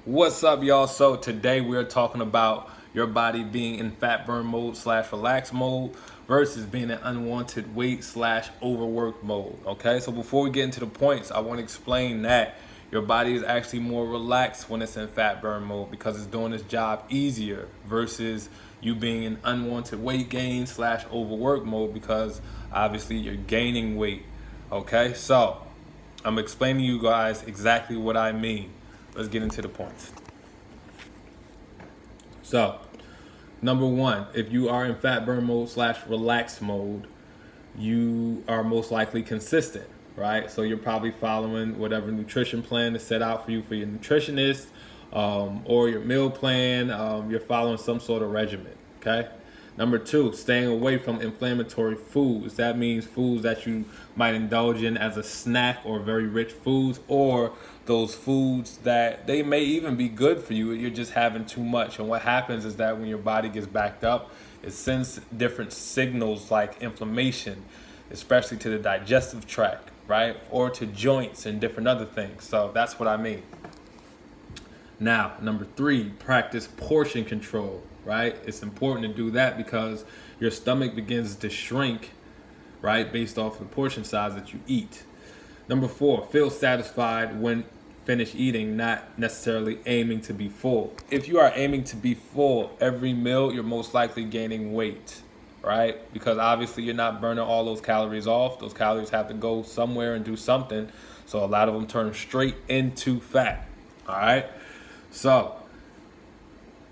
What's up, y'all? So today we're talking about your body being in fat burn mode / relax mode versus being in unwanted weight / overworked mode. Okay, so before we get into the points, I want to explain that your body is actually more relaxed when it's in fat burn mode because it's doing its job easier versus you being in unwanted weight gain / overwork mode because obviously you're gaining weight. Okay, so I'm explaining to you guys exactly what I mean. Let's get into the points. So, number one, if you are in fat burn mode / relax mode, you are most likely consistent, right? So you're probably following whatever nutrition plan is set out for you for your nutritionist, or your meal plan. You're following some sort of regimen, okay? Number two, staying away from inflammatory foods. That means foods that you might indulge in as a snack or very rich foods, or those foods that they may even be good for you. You're just having too much. And what happens is that when your body gets backed up, it sends different signals like inflammation, especially to the digestive tract, right? Or to joints and different other things. So that's what I mean. Now, number three, practice portion control, right? It's important to do that because your stomach begins to shrink, right, based off the portion size that you eat. Number four, feel satisfied when finished eating, not necessarily aiming to be full. If you are aiming to be full every meal, you're most likely gaining weight, right? Because obviously you're not burning all those calories off. Those calories have to go somewhere and do something. So a lot of them turn straight into fat, all right? So,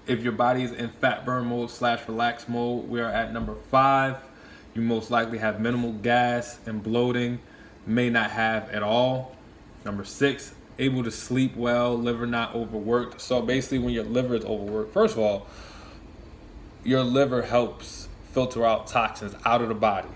if your body is in fat burn mode / relax mode, we are at number five. You most likely have minimal gas and bloating, may not have at all. Number six, able to sleep well, liver not overworked. So basically when your liver is overworked, first of all, your liver helps filter out toxins out of the body.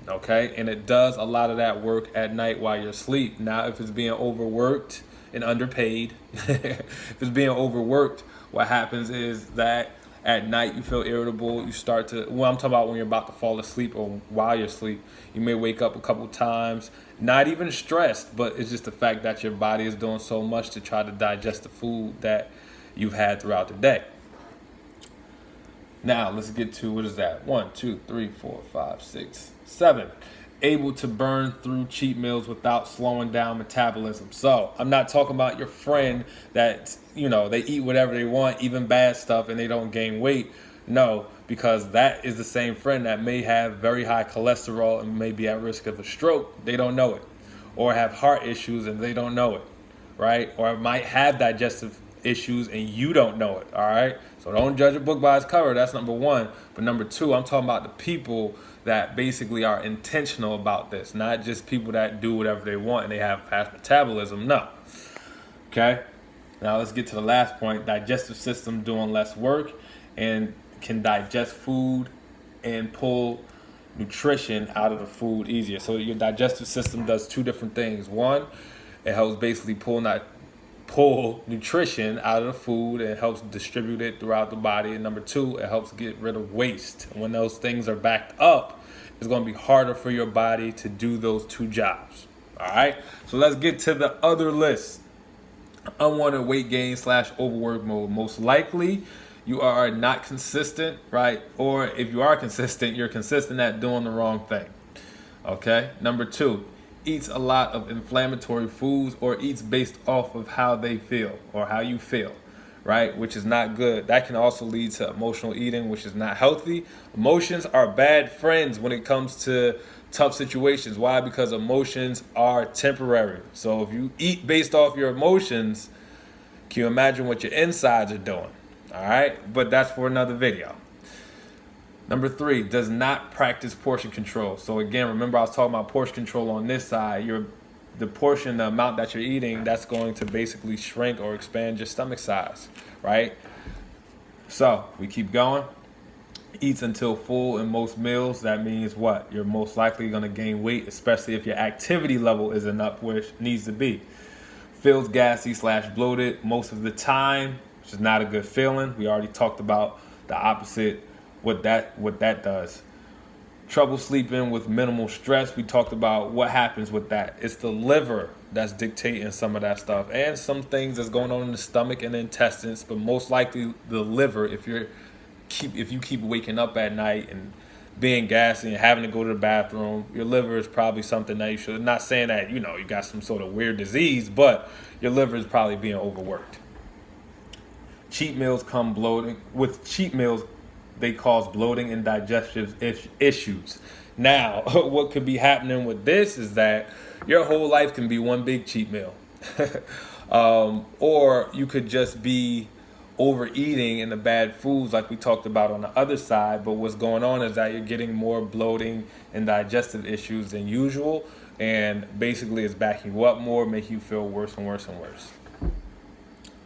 Okay, and it does a lot of that work at night while you're asleep. Now, if it's being overworked and underpaid, if it's being overworked, what happens is that at night you feel irritable. You start to, well, I'm talking about when you're about to fall asleep or while you're asleep, you may wake up a couple times, not even stressed, but it's just the fact that your body is doing so much to try to digest the food that you've had throughout the day. Now, let's get to, what is that? 1, 2, 3, 4, 5, 6, 7. Able to burn through cheat meals without slowing down metabolism. So, I'm not talking about your friend that, they eat whatever they want, even bad stuff, and they don't gain weight. No, because that is the same friend that may have very high cholesterol and may be at risk of a stroke. They don't know it. Or have heart issues and they don't know it, right? Or might have digestive issues and you don't know it, all right? So don't judge a book by its cover. That's number one. But number two, I'm talking about the people that basically are intentional about this, not just people that do whatever they want and they have fast metabolism. No. Okay? Now let's get to the last point. Digestive system doing less work and can digest food and pull nutrition out of the food easier. So your digestive system does two different things. One, it helps basically pull nutrition out of the food and helps distribute it throughout the body. And number two, it helps get rid of waste. And when those things are backed up, it's going to be harder for your body to do those two jobs. All right. So let's get to the other list. Unwanted weight gain / overwork mode. Most likely you are not consistent, right? Or if you are consistent, you're consistent at doing the wrong thing. Okay. Number two, eats a lot of inflammatory foods or eats based off of how they feel or how you feel, right? Which is not good. That can also lead to emotional eating, which is not healthy. Emotions are bad friends when it comes to tough situations. Why? Because emotions are temporary. So if you eat based off your emotions, can you imagine what your insides are doing? All right, but that's for another video. Number three, does not practice portion control. So again, remember I was talking about portion control on this side. The amount that you're eating, that's going to basically shrink or expand your stomach size, right? So we keep going. Eats until full in most meals. That means what? You're most likely going to gain weight, especially if your activity level isn't up where it needs to be. Feels gassy / bloated most of the time, which is not a good feeling. We already talked about the opposite, what that does. Trouble sleeping with minimal stress. We talked about what happens with that. It's the liver that's dictating some of that stuff, and some things that's going on in the stomach and the intestines, but most likely the liver. If you keep waking up at night and being gassy and having to go to the bathroom, your liver is probably something that you should. Not saying that you got some sort of weird disease, but your liver is probably being overworked. Cheat meals come bloating. With cheat meals, they cause bloating and digestive issues. Now, what could be happening with this is that your whole life can be one big cheat meal. Or you could just be overeating in the bad foods like we talked about on the other side. But what's going on is that you're getting more bloating and digestive issues than usual. And basically it's backing you up more, making you feel worse and worse and worse.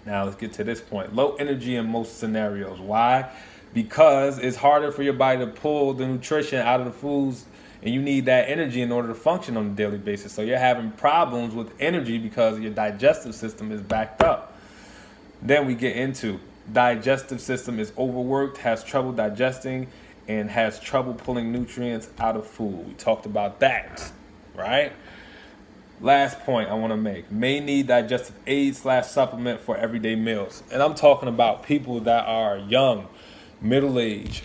Now let's get to this point. Low energy in most scenarios. Why? Because it's harder for your body to pull the nutrition out of the foods, and you need that energy in order to function on a daily basis. So you're having problems with energy because your digestive system is backed up. Then we get into digestive system is overworked, has trouble digesting, and has trouble pulling nutrients out of food. We talked about that, right? Last point I want to make. May need digestive aid / supplement for everyday meals. And I'm talking about people that are young, middle-aged,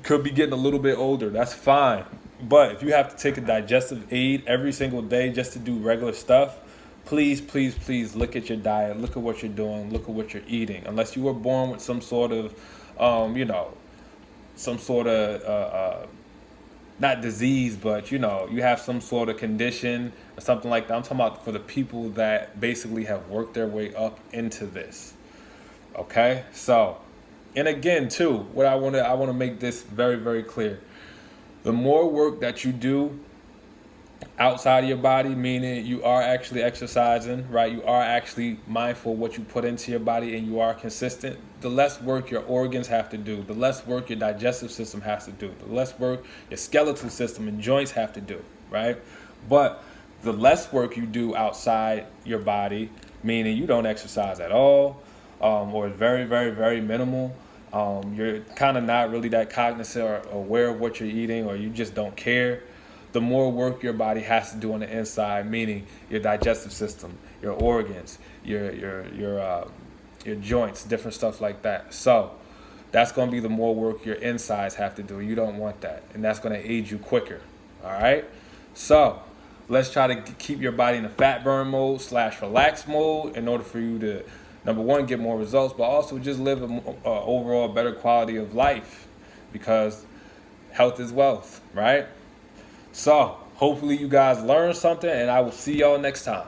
could be getting a little bit older. That's fine. But if you have to take a digestive aid every single day just to do regular stuff, please, please, please look at your diet. Look at what you're doing. Look at what you're eating. Unless you were born with some sort of, not disease, but you have some sort of condition or something like that. I'm talking about for the people that basically have worked their way up into this. Okay, so, and again too, what I want to make this very, very clear. The more work that you do outside of your body, meaning you are actually exercising, right? You are actually mindful of what you put into your body and you are consistent, the less work your organs have to do, the less work your digestive system has to do, the less work your skeletal system and joints have to do, right? But the less work you do outside your body, meaning you don't exercise at all, or very, very, very minimal, you're kind of not really that cognizant or aware of what you're eating, or you just don't care, the more work your body has to do on the inside, meaning your digestive system, your organs, your joints, different stuff like that. So that's going to be the more work your insides have to do. You don't want that, and that's going to age you quicker. All right. So let's try to keep your body in a fat burn mode / relax mode in order for you to, number one, get more results, but also just live an overall better quality of life, because health is wealth, right? So hopefully you guys learned something, and I will see y'all next time.